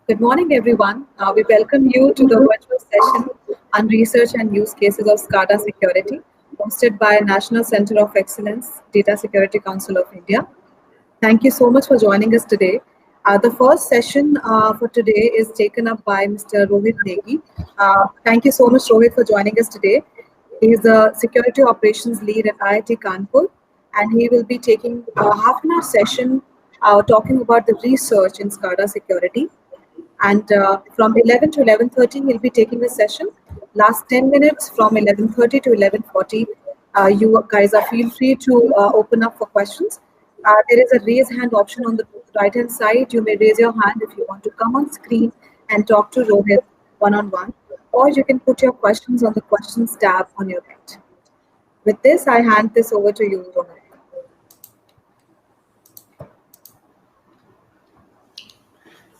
Good morning, everyone. We welcome you to the virtual session on research and use cases of SCADA security, hosted by National Center of Excellence, Data Security Council of India. Thank you so much for joining us today. The first session for today is taken up by Mr. Rohit Negi. Thank you so much, Rohit, for joining us today. He is the Security Operations Lead at IIT Kanpur, and he will be taking a half an hour session talking about the research in SCADA security. And from 11 to 11:30, he'll be taking a session. Last 10 minutes from 11:30 to 11:40, you guys are feel free to open up for questions. There is a raise hand option on the right-hand side. You may raise your hand if you want to come on screen and talk to Rohit one-on-one, or you can put your questions on the questions tab on your right. With this, I hand this over to you, Rohit.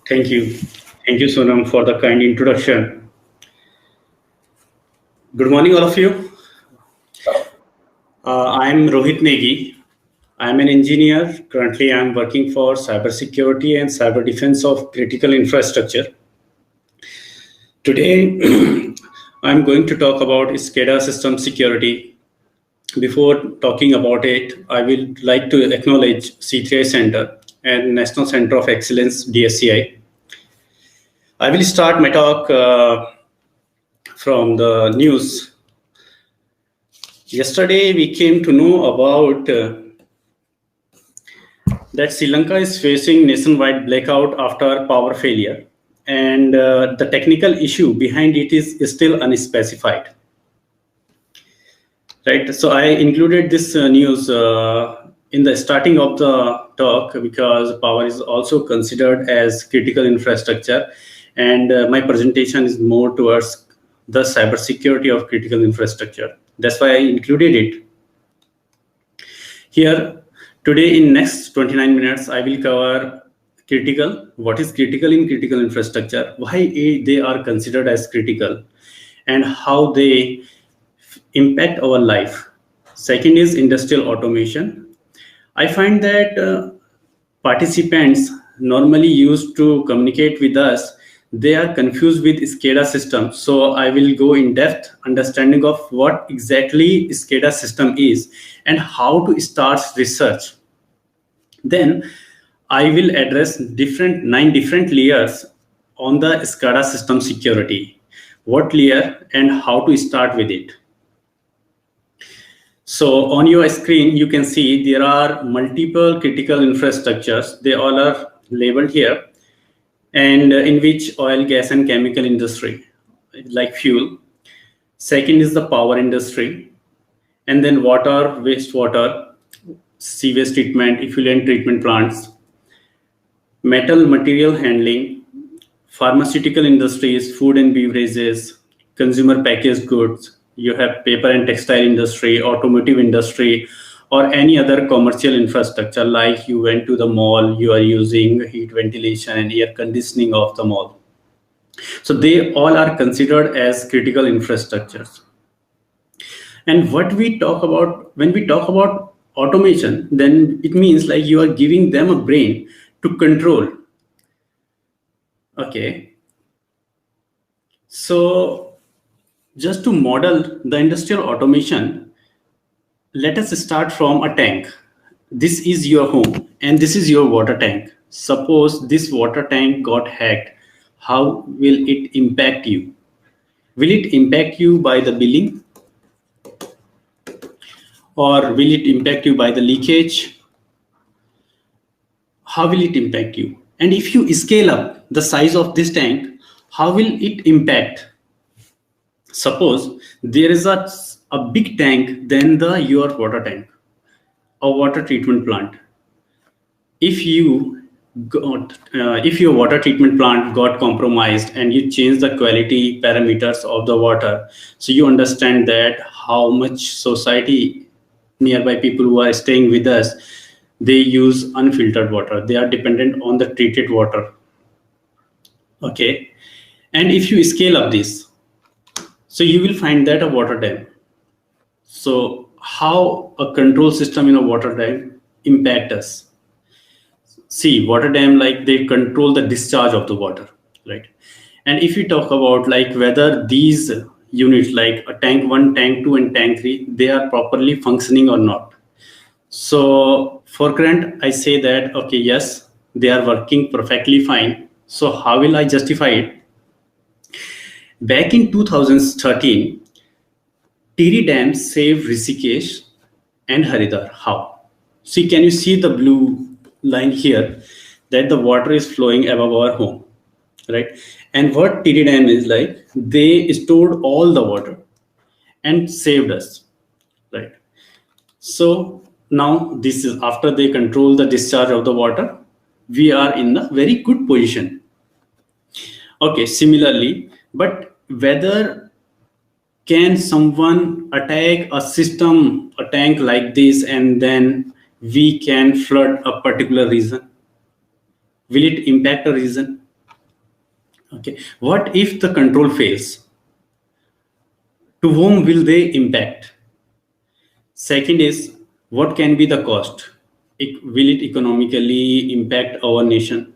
Thank you. Thank you, Sonam, for the kind introduction. Good morning, all of you. I'm Rohit Negi. I'm an engineer. Currently, I'm working for cybersecurity and cyber defense of critical infrastructure. Today, I'm going to talk about SCADA system security. Before talking about it, I would like to acknowledge C3I Center and National Center of Excellence, DSCI. I will start my talk from the news. Yesterday, we came to know about that Sri Lanka is facing nationwide blackout after power failure, and the technical issue behind it is still unspecified. Right. So I included this news in the starting of the talk because power is also considered as critical infrastructure. And my presentation is more towards the cybersecurity of critical infrastructure. That's why I included it. Here, today in next 29 minutes, I will cover critical, what is critical in critical infrastructure, why they are considered as critical, and how they impact our life. Second is industrial automation. I find that participants normally used to communicate with us, they are confused with SCADA system. So I will go in depth understanding of what exactly SCADA system is and how to start research. Then I will address 9 different layers on the SCADA system security. What layer and how to start with it. So on your screen, you can see there are multiple critical infrastructures. They all are labeled here, and in which oil, gas, and chemical industry, like fuel. Second is the power industry, and then water, wastewater, sewage treatment, effluent treatment plants, metal material handling, pharmaceutical industries, food and beverages, consumer packaged goods. You have paper and textile industry, automotive industry, or any other commercial infrastructure, like you went to the mall, you are using heat ventilation and air conditioning of the mall. So they all are considered as critical infrastructures. And what we talk about, when we talk about automation, then it means like you are giving them a brain to control. Okay. So just to model the industrial automation, let us start from a tank. This is your home and this is your water tank. Suppose this water tank got hacked. How will it impact you? Will it impact you by the billing? Or will it impact you by the leakage? How will it impact you? And if you scale up the size of this tank, how will it impact? Suppose there is a big tank than your water tank, a water treatment plant. If your water treatment plant got compromised and you change the quality parameters of the water, so you understand that how much society, nearby people who are staying with us, they use unfiltered water. They are dependent on the treated water. Okay. And if you scale up this, so you will find that a water dam. So how a control system in a water dam impact us? See, water dam, like they control the discharge of the water. right? And if you talk about like whether these units like a tank 1, tank 2 and tank 3, they are properly functioning or not. So for current, I say that, okay, yes, they are working perfectly fine. So how will I justify it? Back in 2013, Tiri Dam saved Rishikesh and Haridwar. How? See, can you see the blue line here, that the water is flowing above our home, right? And what Tiri Dam is like, they stored all the water and saved us, right? So now this is after they control the discharge of the water, we are in a very good position. Okay, similarly, but whether can someone attack a system, a tank like this, and then we can flood a particular region? Will it impact a region? Okay, what if the control fails? To whom will they impact? Second is, what can be the cost? Will it economically impact our nation?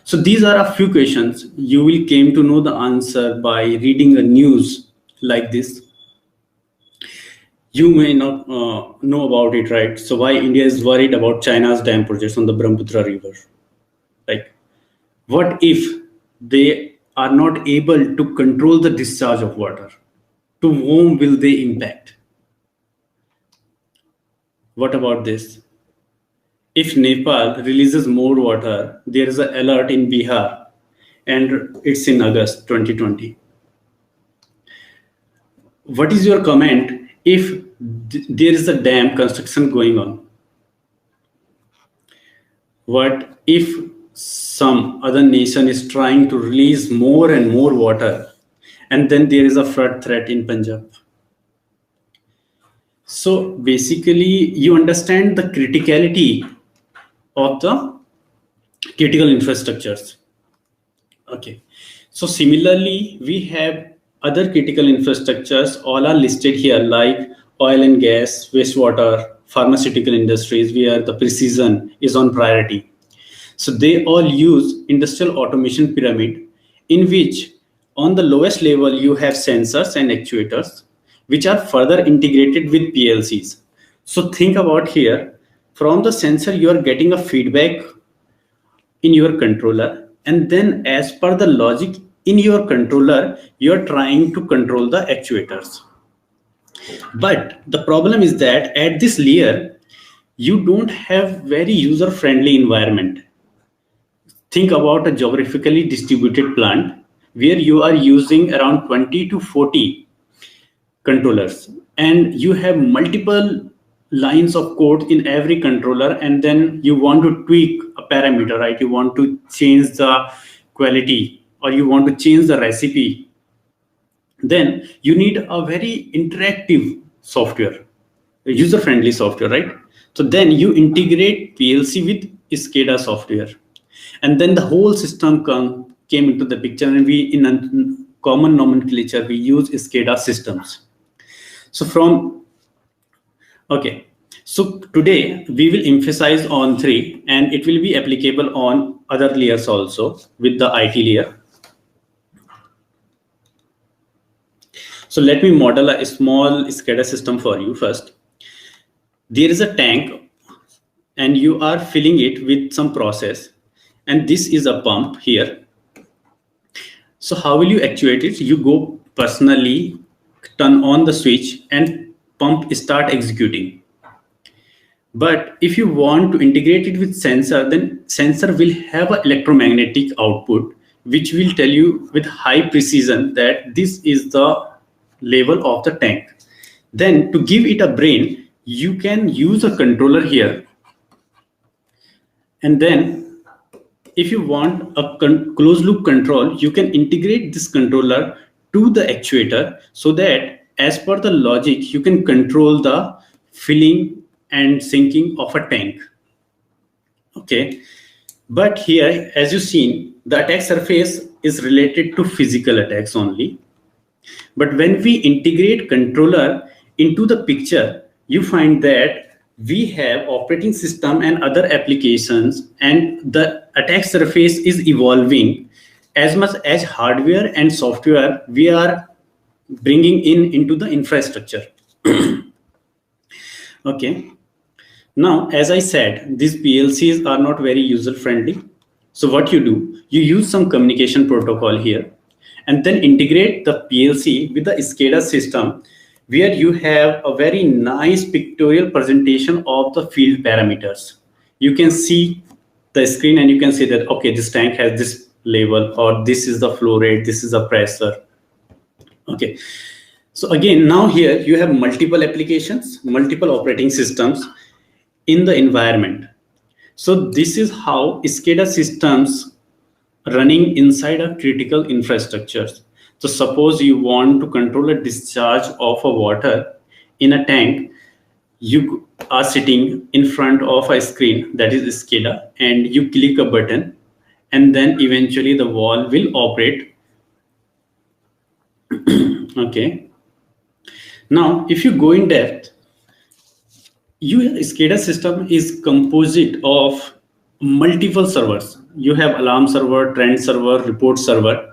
So these are a few questions. You will came to know the answer by reading the news like this. You may not know about it, right? So why India is worried about China's dam projects on the Brahmaputra River? Like, what if they are not able to control the discharge of water? To whom will they impact? What about this? If Nepal releases more water, there is an alert in Bihar, and it's in August 2020. What is your comment if there is a dam construction going on? What if some other nation is trying to release more and more water, and then there is a flood threat in Punjab? So basically, you understand the criticality of the critical infrastructures. Okay, so similarly, we have other critical infrastructures, all are listed here, like oil and gas, wastewater, pharmaceutical industries, where the precision is on priority. So they all use industrial automation pyramid, in which on the lowest level you have sensors and actuators, which are further integrated with PLCs. So think about here, from the sensor you are getting a feedback in your controller, and then as per the logic in your controller, you are trying to control the actuators. But the problem is that at this layer, you don't have very user-friendly environment. Think about a geographically distributed plant where you are using around 20 to 40 controllers, and you have multiple lines of code in every controller, and then you want to tweak a parameter, right? You want to change the quality, or you want to change the recipe. Then you need a very interactive software, user-friendly software, right? So then you integrate PLC with SCADA software, and then the whole system came into the picture, and we, in a common nomenclature, we use SCADA systems. So okay, so today we will emphasize on 3, and it will be applicable on other layers also with the IT layer. So let me model a small SCADA system for you first. There is a tank, and you are filling it with some process, and this is a pump here. So how will you actuate it? You go personally, turn on the switch, and pump start executing. But if you want to integrate it with sensor, then sensor will have an electromagnetic output, which will tell you with high precision that this is the level of the tank. Then to give it a brain, you can use a controller here. And then if you want a closed loop control, you can integrate this controller to the actuator, so that as per the logic, you can control the filling and sinking of a tank. Okay, but here, as you've seen, the attack surface is related to physical attacks only. But when we integrate controller into the picture, you find that we have operating system and other applications, and the attack surface is evolving as much as hardware and software we are bringing into the infrastructure. Okay. Now, as I said, these PLCs are not very user friendly. So what you do, you use some communication protocol here and then integrate the PLC with the SCADA system, where you have a very nice pictorial presentation of the field parameters. You can see the screen and you can see that, okay, this tank has this level, or this is the flow rate, this is the pressure. Okay. So again, now here you have multiple applications, multiple operating systems in the environment. So this is how SCADA systems running inside a critical infrastructure. So suppose you want to control a discharge of a water in a tank, you are sitting in front of a screen that is SCADA, and you click a button, and then eventually the valve will operate. Okay. Now, if you go in depth, your SCADA system is composite of multiple servers. You have alarm server, trend server, report server.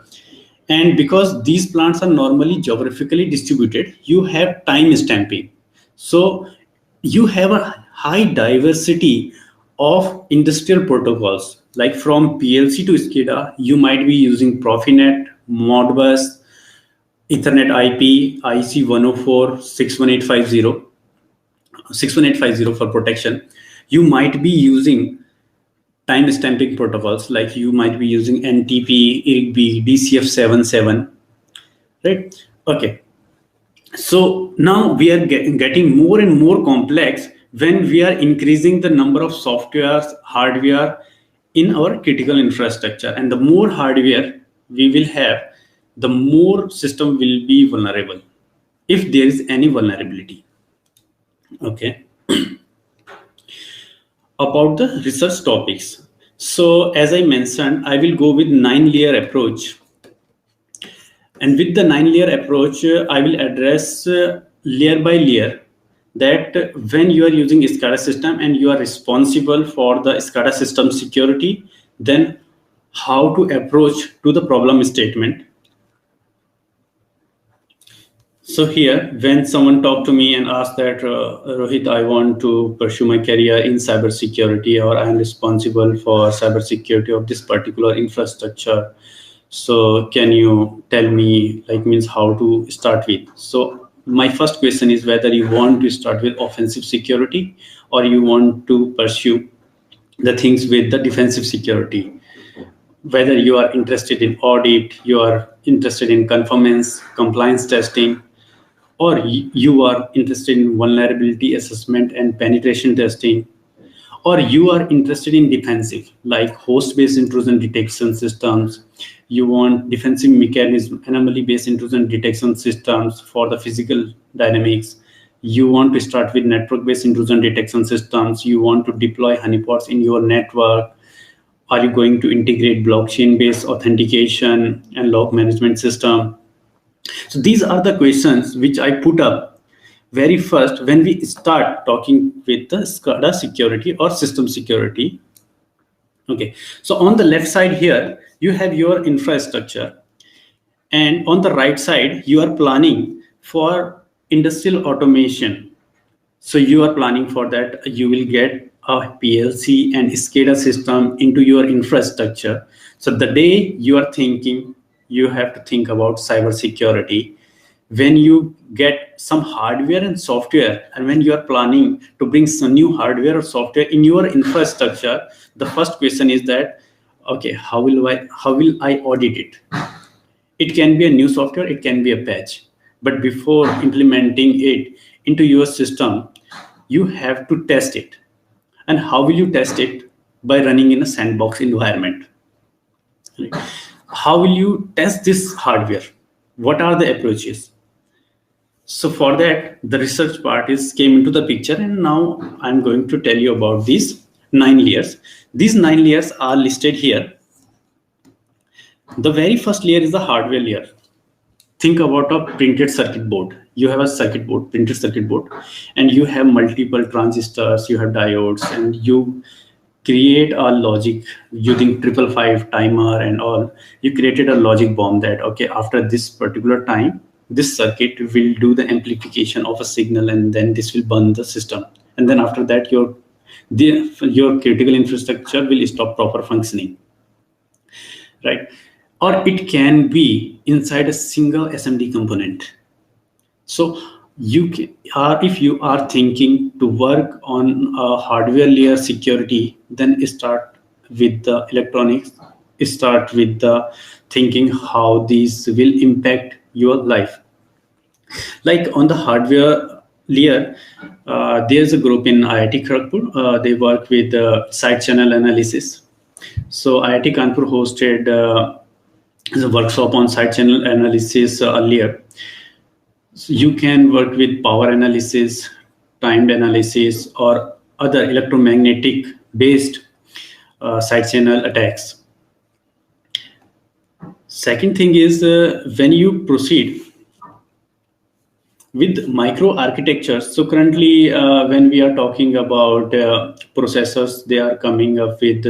And because these plants are normally geographically distributed, you have time stamping. So you have a high diversity of industrial protocols. Like from PLC to SCADA, you might be using Profinet, Modbus, Ethernet IP, IC104, 61850 for protection. You might be using time stamping protocols, like you might be using NTP, IRIG-B, DCF77, right? Okay. So now we are getting more and more complex when we are increasing the number of softwares, hardware in our critical infrastructure. And the more hardware we will have, the more system will be vulnerable, if there is any vulnerability. Okay. About the research topics. So as I mentioned, I will go with 9-layer approach. And with the 9-layer approach, I will address layer by layer, that when you are using SCADA system and you are responsible for the SCADA system security, then how to approach to the problem statement. So here, when someone talked to me and asked that, Rohit, I want to pursue my career in cybersecurity, or I am responsible for cybersecurity of this particular infrastructure. So can you tell me, like, means how to start with? So my first question is whether you want to start with offensive security, or you want to pursue the things with the defensive security. Whether you are interested in audit, you are interested in conformance, compliance testing, or you are interested in vulnerability assessment and penetration testing, or you are interested in defensive, like host-based intrusion detection systems. You want defensive mechanism, anomaly-based intrusion detection systems for the physical dynamics. You want to start with network-based intrusion detection systems. You want to deploy honeypots in your network. Are you going to integrate blockchain-based authentication and log management system? So these are the questions which I put up very first when we start talking with the SCADA security or system security. Okay, so on the left side here, you have your infrastructure. And on the right side, you are planning for industrial automation. So you are planning for that. You will get a PLC and SCADA system into your infrastructure. So the day you are thinking, you have to think about cybersecurity. When you get some hardware and software, and when you are planning to bring some new hardware or software in your infrastructure, the first question is that, okay, how will I audit it? It can be a new software, it can be a patch. But before implementing it into your system, you have to test it. And how will you test it? By running in a sandbox environment. Right? How will you test this hardware? What are the approaches? So for that, the research part came into the picture, and now I'm going to tell you about these 9 layers. These 9 layers are listed here. The very first layer is the hardware layer. Think about a printed circuit board. You have a circuit board, printed circuit board, and you have multiple transistors, you have diodes, and you create a logic using 555 timer and all. You created a logic bomb that, okay, after this particular time, this circuit will do the amplification of a signal, and then this will burn the system. And then after that, your critical infrastructure will stop proper functioning, right? Or it can be inside a single SMD component. So if you are thinking to work on a hardware layer security, then start with the electronics, start with the thinking how these will impact your life. Like on the hardware layer, there's a group in IIT Kharagpur. They work with side channel analysis. So IIT Kanpur hosted a workshop on side channel analysis earlier. So you can work with power analysis, timed analysis, or other electromagnetic based side channel attacks. Second thing is when you proceed with micro architectures. So currently, when we are talking about processors, they are coming up with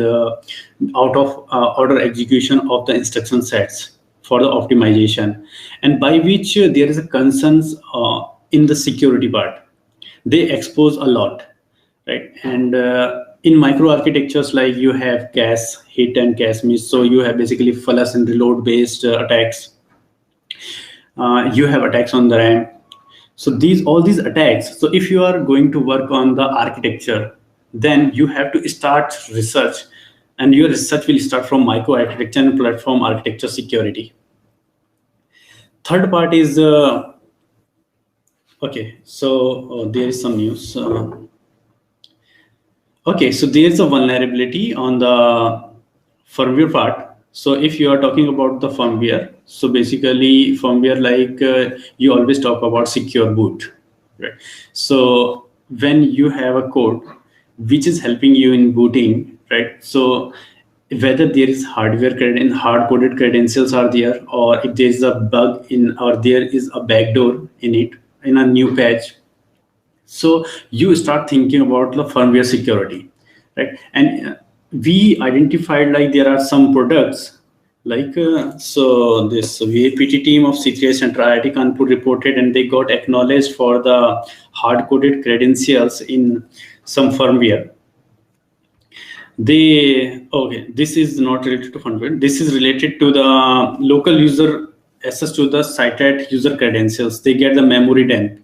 out of order execution of the instruction sets for the optimization, and by which there is a concerns in the security part. They expose a lot, right? And in micro architectures, like you have cache hit and cache miss. So you have basically flush and reload based attacks. You have attacks on the RAM. So all these attacks. So if you are going to work on the architecture, then you have to start research, and your research will start from micro architecture and platform architecture security. Third part is okay. So there is some news. Okay, so there is a vulnerability on the firmware part. So if you are talking about the firmware, so basically firmware, like you always talk about secure boot, right? So when you have a code which is helping you in booting, right? So whether there is hard-coded credentials are there, or if there is a bug in, or there is a backdoor in it in a new patch. So you start thinking about the firmware security, right? And we identified like there are some products like so this VAPT team of C3I Center IIT Kanpur reported, and they got acknowledged for the hard-coded credentials in some firmware. This is not related to firmware. This is related to the local user access to the cited user credentials. They get the memory dump,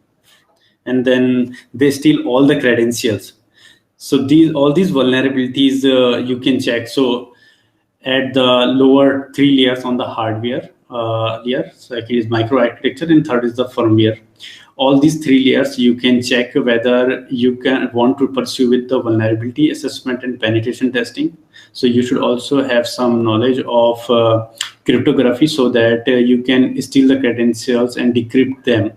and then they steal all the credentials. So all these vulnerabilities you can check. So at the lower 3 layers on the hardware layer, so it is microarchitecture, and third is the firmware. All these 3 layers you can check whether you can want to pursue with the vulnerability assessment and penetration testing. So you should also have some knowledge of cryptography, so that you can steal the credentials and decrypt them.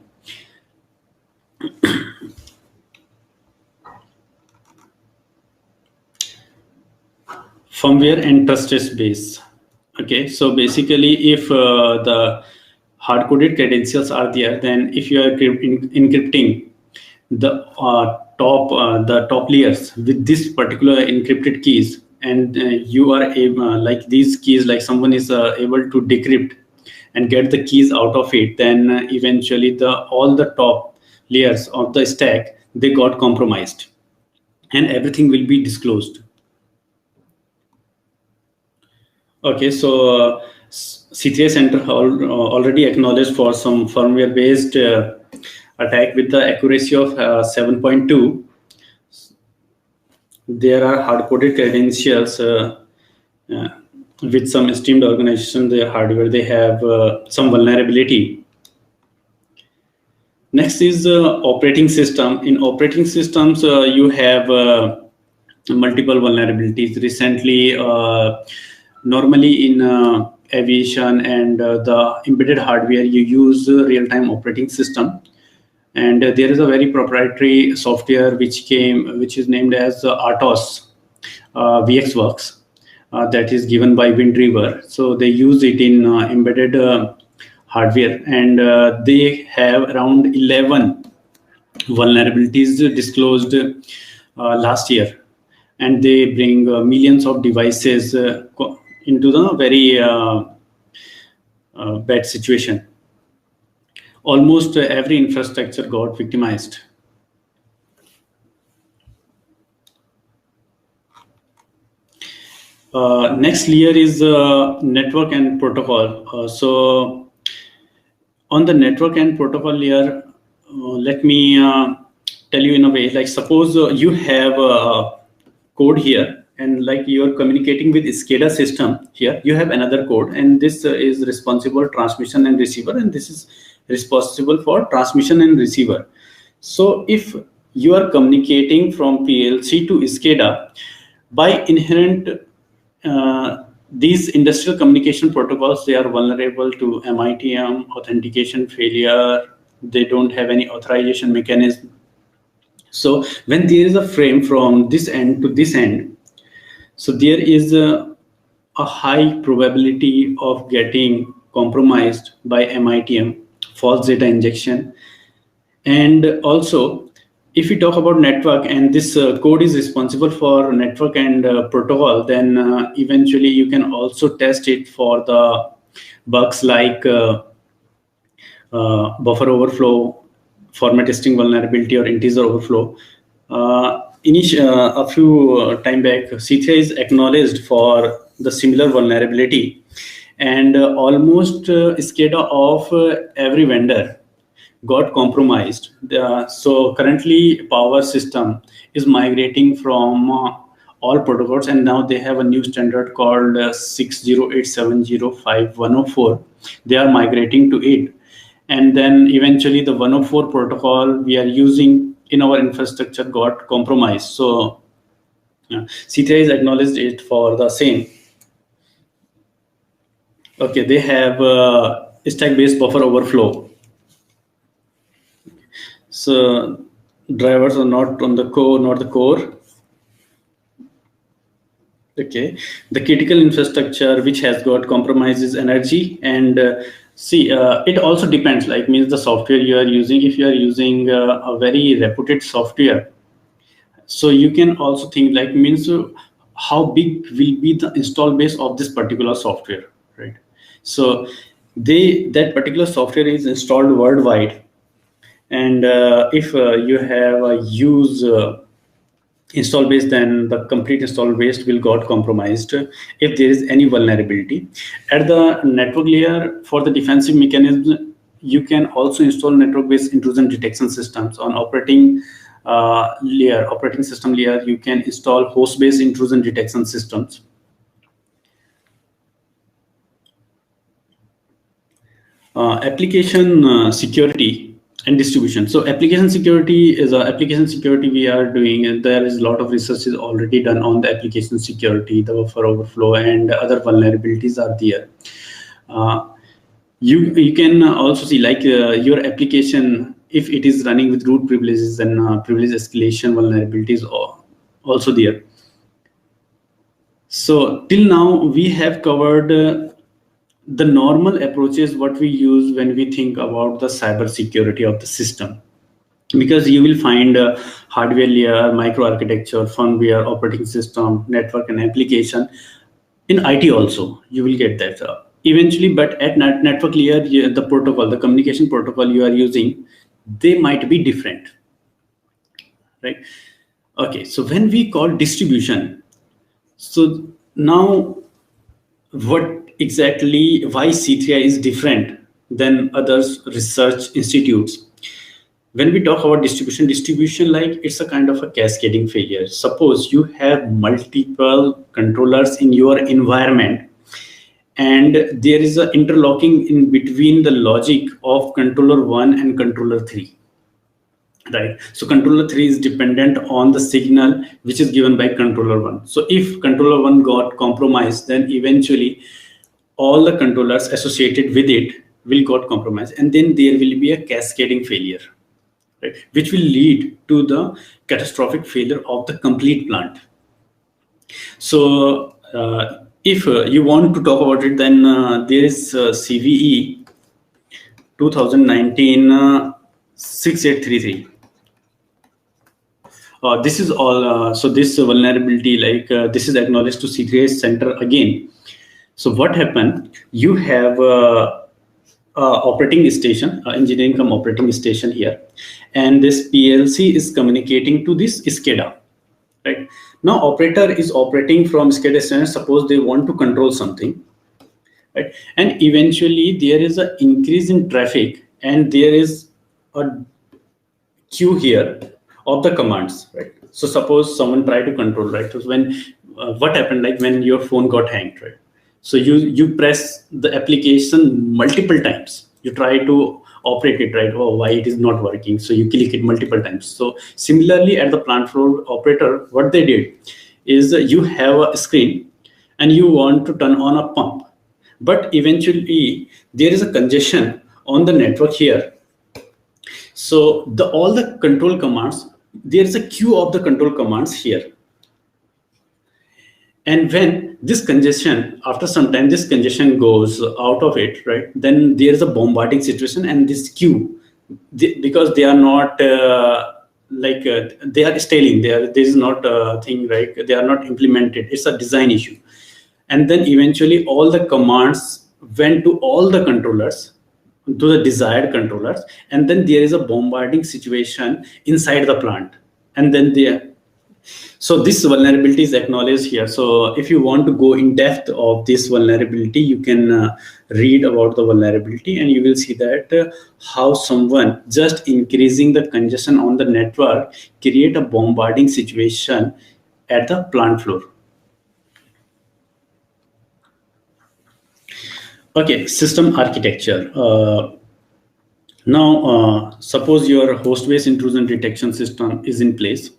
Firmware and trusted base. Okay, so basically, if the hard-coded credentials are there, then if you are encrypting the top layers with this particular encrypted keys, and you are able, like these keys, like someone is able to decrypt and get the keys out of it, then eventually all the top layers of the stack, they got compromised, and everything will be disclosed. Okay, so C3I Center already acknowledged for some firmware-based attack with the accuracy of 7.2. There are hard-coded credentials with some esteemed organization. Their hardware, they have some vulnerability. Next is operating system. In operating systems, you have multiple vulnerabilities. Recently, normally in aviation and the embedded hardware, you use real-time operating system, and there is a very proprietary software which is named as RTOS VxWorks that is given by Windriver. So they use it in embedded hardware, and they have around 11 vulnerabilities disclosed last year. and they bring millions of devices into the very bad situation. Almost every infrastructure got victimized. Next layer is network and protocol. So on the network and protocol layer, let me tell you in a way, like suppose you have a code here, and like you're communicating with SCADA system here, you have another code, and this is responsible transmission and receiver, and this is responsible for transmission and receiver. So if you are communicating from PLC to SCADA, by inherent these industrial communication protocols, they are vulnerable to MITM, authentication failure. They don't have any authorization mechanism. So when there is a frame from this end to this end, so there is a high probability of getting compromised by MITM, false data injection. And also, if we talk about network, and this code is responsible for network and protocol, then eventually you can also test it for the bugs like buffer overflow, format testing vulnerability, or integer overflow. A few time back, C3 is acknowledged for the similar vulnerability, and almost SCADA of every vendor got compromised. So currently power system is migrating from all protocols, and now they have a new standard called 608705104. They are migrating to it, and then eventually the 104 protocol we are using in our infrastructure got compromised. So C3 is acknowledged it for the same. Okay, they have stack-based buffer overflow. So drivers are not on the core, not the core. Okay, the critical infrastructure which has got compromises energy, and it also depends, like means the software you are using. If you are using a very reputed software, so you can also think like means how big will be the install base of this particular software, right? So that particular software is installed worldwide. And if you have a huge install base, then the complete install base will got compromised if there is any vulnerability. At the network layer, for the defensive mechanism, you can also install network-based intrusion detection systems. On operating system layer, you can install host-based intrusion detection systems. Application security and distribution. So application security is application security we are doing, and there is a lot of research is already done on the application security. The buffer overflow and other vulnerabilities are there. You can also see like your application, if it is running with root privileges, then privilege escalation vulnerabilities are also there. So till now we have covered the normal approaches what we use when we think about the cyber security of the system, because you will find hardware layer, microarchitecture, firmware, operating system, network, and application. In IT also you will get that eventually, but at network layer, the protocol, the communication protocol you are using, they might be different, right? Okay, so when we call distribution, so now what exactly why C3I is different than other research institutes? When we talk about distribution, like it's a kind of a cascading failure. Suppose you have multiple controllers in your environment, and there is an interlocking in between the logic of controller 1 and controller 3. Right. So controller 3 is dependent on the signal which is given by controller 1. So if controller 1 got compromised, then eventually all the controllers associated with it will got compromised, and then there will be a cascading failure, right, which will lead to the catastrophic failure of the complete plant. So if you want to talk about it, then there is CVE 2019 6833. This is all. So this vulnerability, this is acknowledged to C3I Center again. So what happened? You have operating station, engineering come operating station here, and this PLC is communicating to this SCADA. Right now, operator is operating from SCADA station. Suppose they want to control something, right? And eventually there is an increase in traffic, and there is a queue here of the commands, right? So suppose someone try to control, right? So when what happened, like when your phone got hanged, right? So you press the application multiple times. You try to operate it, right? Oh, why it is not working? So you click it multiple times. So similarly, at the plant floor operator, what they did is you have a screen and you want to turn on a pump, but eventually there is a congestion on the network here. So all the control commands, there is a queue of the control commands here. And when this congestion, after some time, this congestion goes out of it, right? Then there is a bombarding situation, and this queue, because they are not they are stalling. There is not a thing, right? They are not implemented. It's a design issue. And then eventually all the commands went to all the controllers, to the desired controllers, and then there is a bombarding situation inside the plant. And then so this vulnerability is acknowledged here. So if you want to go in depth of this vulnerability, you can read about the vulnerability, and you will see that how someone just increasing the congestion on the network create a bombarding situation at the plant floor. Okay, system architecture. Now, suppose your host-based intrusion detection system is in place,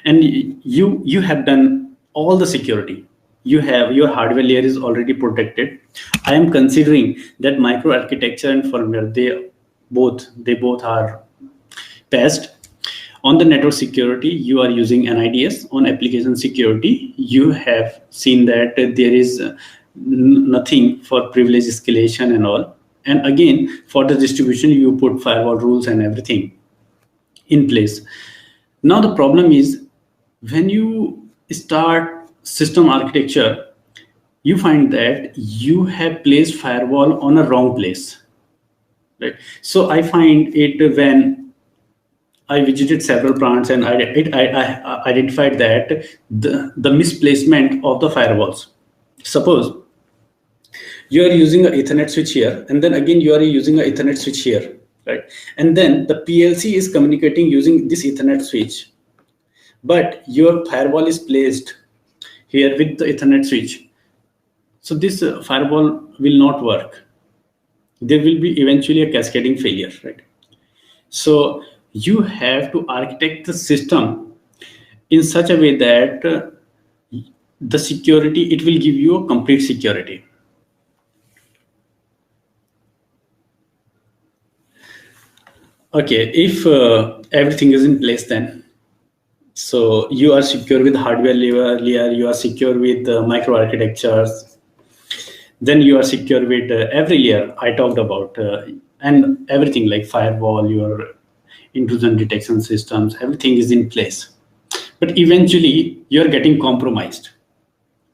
and you have done all the security. You have your hardware layer is already protected. I am considering that microarchitecture and firmware, they both are passed. On the network security, you are using NIDS. On application security, you have seen that there is nothing for privilege escalation and all. And again, for the distribution, you put firewall rules and everything in place. Now the problem is, when you start system architecture, you find that you have placed firewall on a wrong place, right? So I find it when I visited several plants, and I identified that the misplacement of the firewalls. Suppose you are using an Ethernet switch here, and then again you are using an Ethernet switch here, right? And then the PLC is communicating using this Ethernet switch, but your firewall is placed here with the Ethernet switch. So this firewall will not work. There will be eventually a cascading failure, right? So you have to architect the system in such a way that the security, it will give you a complete security. Okay, if everything is in place, then so you are secure with hardware layer, you are secure with microarchitectures, then you are secure with every layer I talked about, and everything like firewall, your intrusion detection systems, everything is in place. But eventually you are getting compromised.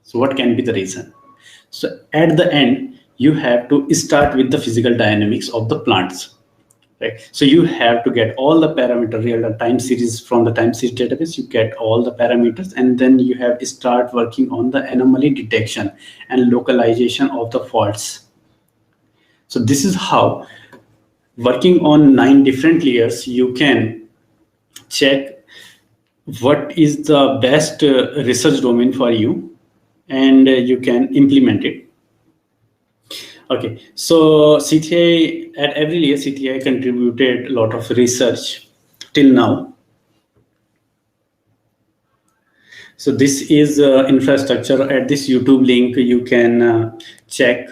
So what can be the reason? So at the end, you have to start with the physical dynamics of the plants. Right. So you have to get all the parameter real time series from the time series database. You get all the parameters, and then you have to start working on the anomaly detection and localization of the faults. So this is how, working on 9 different layers, you can check what is the best research domain for you, and you can implement it. Okay, so C3I, at every layer, C3I contributed a lot of research till now. So this is infrastructure. At this YouTube link, you can check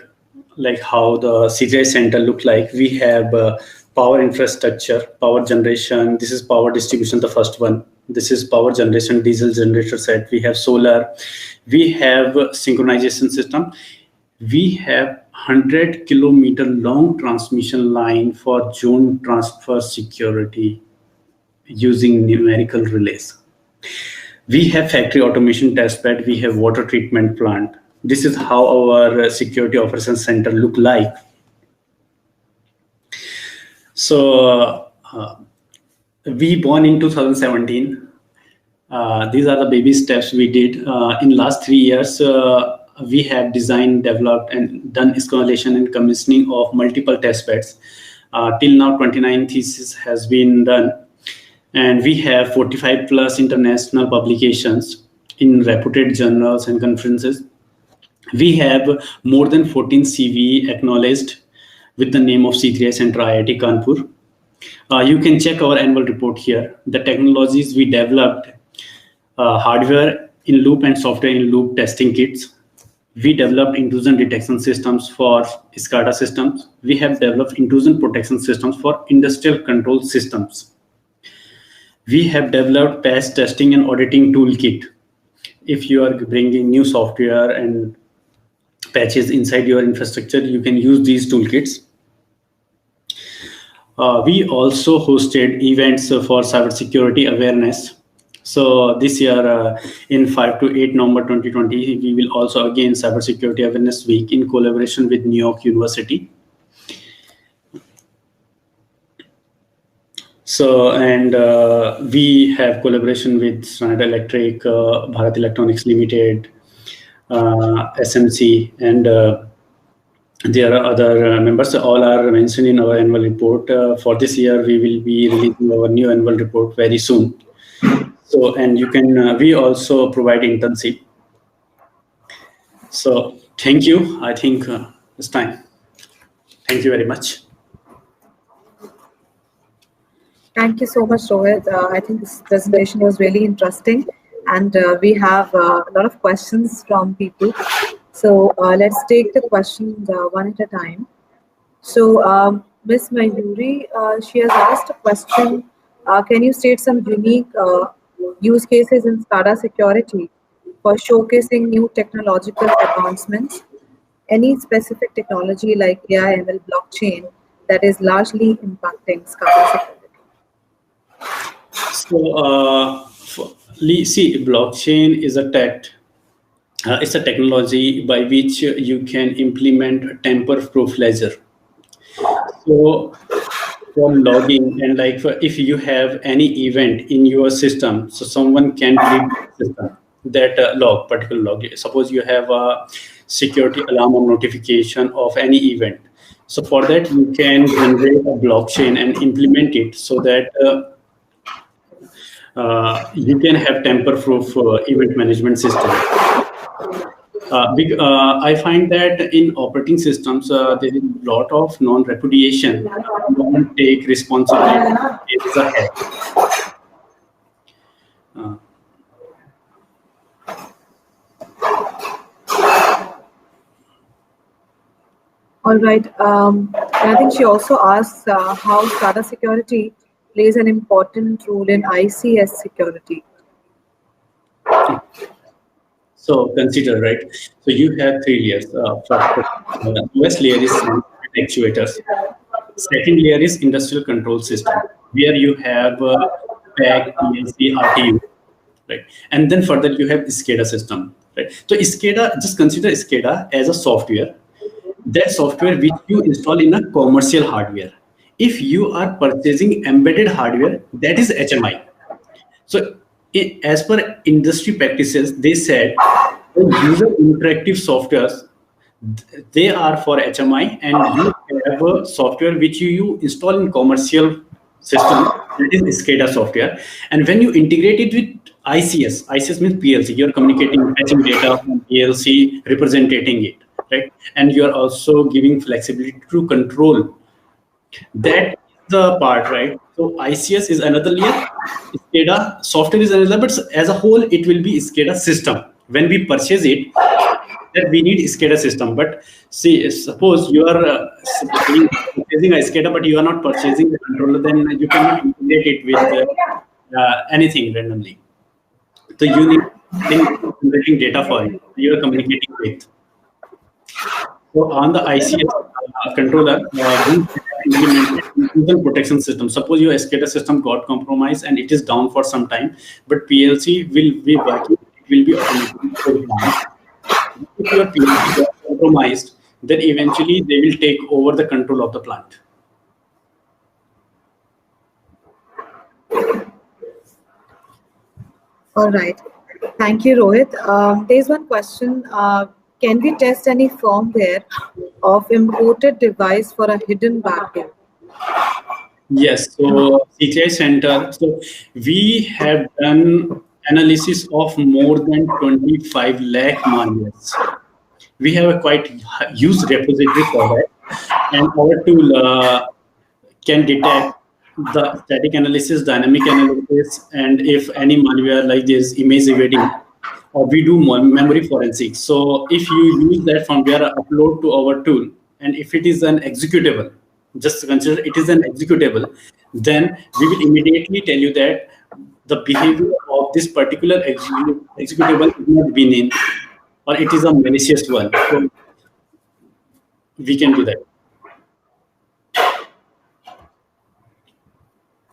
like how the C3I center look like. We have power infrastructure, power generation. This is power distribution, the first one. This is power generation, diesel generator set. We have solar. We have synchronization system. We have 100-kilometer long transmission line for zone transfer security using numerical relays. We have factory automation test bed. We have water treatment plant. This is how our security operations center look like. So we born in 2017. These are the baby steps we did. In last 3 years, we have designed, developed, and done installation and commissioning of multiple test beds. Till now, 29 theses has been done. And we have 45 plus international publications in reputed journals and conferences. We have more than 14 CV acknowledged with the name of C3I Center IIT Kanpur. You can check our annual report here. The technologies we developed, hardware in loop and software in loop testing kits. We developed intrusion detection systems for SCADA systems. We have developed intrusion protection systems for industrial control systems. We have developed patch testing and auditing toolkit. If you are bringing new software and patches inside your infrastructure, you can use these toolkits. We also hosted events for cybersecurity awareness. So this year, in 5 to 8 November 2020, we will also again Cybersecurity Awareness Week in collaboration with New York University. So, and we have collaboration with Schneider Electric, Bharat Electronics Limited, SMC, and there are other members. All are mentioned in our annual report. For this year, we will be releasing our new annual report very soon. So, and you can, we also provide internship. So, thank you. I think it's time. Thank you very much. Thank you so much, Rohit. I think this presentation was really interesting, and we have a lot of questions from people. So let's take the questions one at a time. So Ms. Mayuri, she has asked a question. Can you state some unique use cases in SCADA security for showcasing new technological advancements? Any specific technology like AI, ML, blockchain that is largely impacting SCADA security? So, see, blockchain is a it's a technology by which you can implement tamper-proof ledger. So, for logging and like if you have any event in your system, so someone can read the system that log, particular log. Suppose you have a security alarm or notification of any event. So for that, you can generate a blockchain and implement it so that you can have tamper-proof event management system. I find that in operating systems, there is a lot of non-repudiation. Don't take responsibility. It is a hack. All right. I think she also asks how SCADA security plays an important role in ICS security. So consider, right? So you have 3 layers. First layer is actuators. Second layer is industrial control system, where you have PAC, PLC, RTU, right? And then further you have SCADA system, right? So SCADA, just consider SCADA as a software. That software which you install in a commercial hardware. If you are purchasing embedded hardware, that is HMI. So as per industry practices, they said the user interactive softwares, they are for HMI, and you have a software which you install in commercial system, that is SCADA software. And when you integrate it with ICS means PLC, you're communicating, fetching data from PLC, representing it, right? And you're also giving flexibility to control. That is the part, right? So ICS is another layer, SCADA software is another, but as a whole, it will be SCADA system. When we purchase it, that we need SCADA system. But see, suppose you are purchasing a SCADA, but you are not purchasing the controller, then you cannot integrate it with anything randomly. So you need generating data for it. You are communicating with. So on the ICS controller, we have implemented intrusion protection system. Suppose your SCADA system got compromised and it is down for some time, but PLC will be working, it will be automatically shut down. If your PLC got compromised, then eventually they will take over the control of the plant. All right. Thank you, Rohit. There's one question. Can we test any firmware of imported device for a hidden backdoor? Yes, so CTI Center, so we have done analysis of more than 25 lakh malwares. We have a quite huge repository for that, and our tool can detect the static analysis, dynamic analysis, and if any malware like this image evading, or we do memory forensics. So if you use that firmware upload to our tool, and if it is an executable, just consider it is an executable, then we will immediately tell you that the behavior of this particular executable is not benign, or it is a malicious one. So we can do that.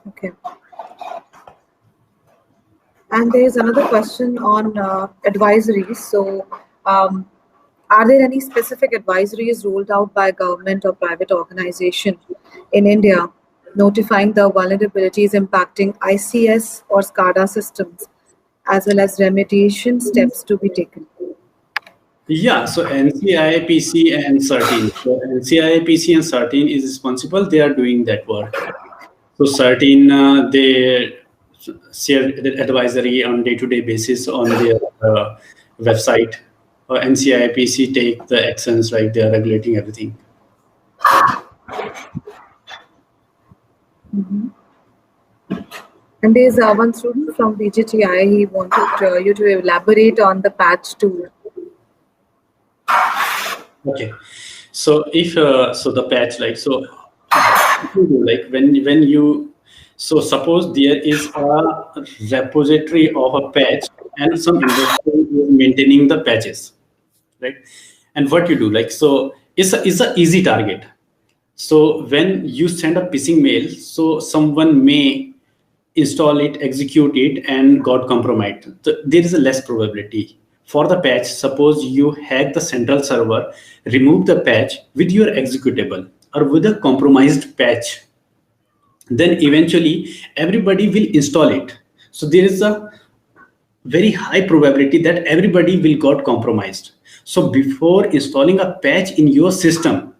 Okay. And there is another question on advisories. So, are there any specific advisories rolled out by government or private organization in India notifying the vulnerabilities impacting ICS or SCADA systems, as well as remediation steps to be taken? Yeah, so NCI, PC, and CERTIN. So NCI, PC, and CERTIN is responsible. They are doing that work. So CERTIN, they share the advisory on day-to-day basis on their website. NCI, PC take the actions, like they are regulating everything. Mm-hmm. And there's one student from VGTI. He wanted you to elaborate on the patch tool. Okay, so if so the patch, like, so like when you, so suppose there is a repository of a patch and some industry is maintaining the patches, right? And what you do, like, so it's a easy target. So when you send a phishing mail, so someone may install it, execute it, and got compromised. So there is a less probability. For the patch, suppose you hack the central server, remove the patch with your executable or with a compromised patch, then eventually everybody will install it. So there is a very high probability that everybody will got compromised. So before installing a patch in your system,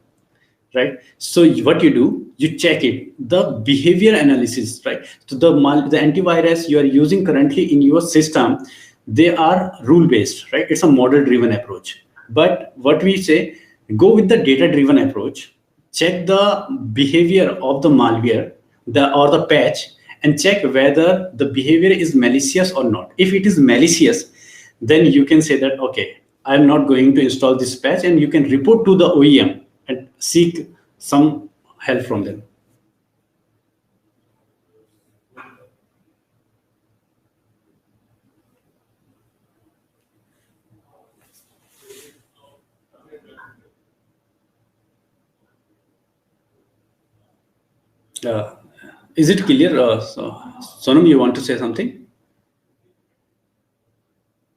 right, so what you do, you check it, the behavior analysis, right? So the antivirus you are using currently in your system, they are rule based, right? It's a model driven approach. But what we say, go with the data driven approach, check the behavior of the malware, or the patch, and check whether the behavior is malicious or not. If it is malicious, then you can say that, okay, I'm not going to install this patch, and you can report to the OEM and seek some help from them. Is it clear? So, Sonam, you want to say something?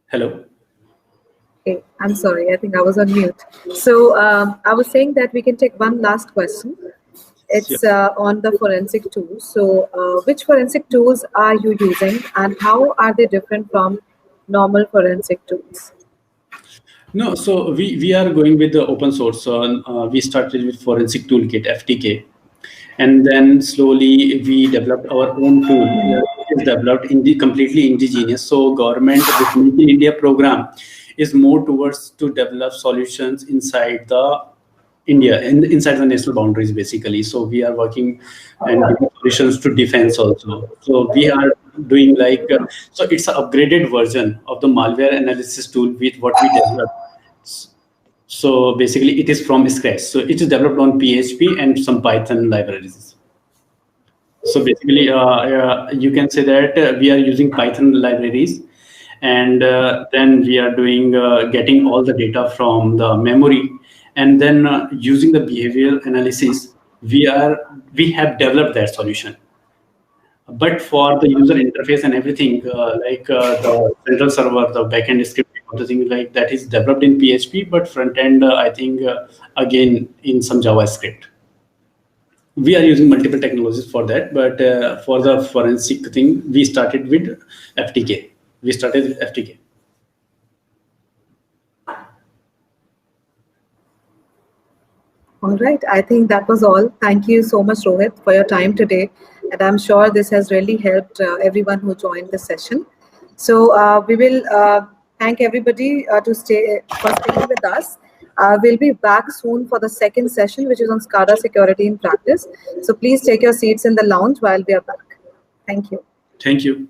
Hello? Okay, I'm sorry. I think I was on mute. So I was saying that we can take one last question. It's on the forensic tools. So which forensic tools are you using, and how are they different from normal forensic tools? No, so we are going with the open source. So we started with Forensic Toolkit, FTK. And then slowly we developed our own tool. It is developed completely indigenous. So government, this Make in India program is more towards to develop solutions inside the India and inside the national boundaries, basically. So we are working and giving solutions to defense also. So we are doing like, so it's an upgraded version of the malware analysis tool with what we developed. So basically it is from scratch. So it is developed on PHP and some Python libraries. So basically you can say that we are using Python libraries, and then we are doing getting all the data from the memory, and then using the behavioral analysis we have developed that solution. But for the user interface and everything, the central server, the backend scripting, all the things like that is developed in PHP, but front end, I think, again, in some JavaScript. We are using multiple technologies for that, but for the forensic thing, we started with FTK. We started with FTK. All right, I think that was all. Thank you so much, Rohit, for your time today. And I'm sure this has really helped everyone who joined the session. So we will thank everybody for staying with us. We'll be back soon for the second session, which is on SCADA security in practice. So please take your seats in the lounge while we are back. Thank you. Thank you.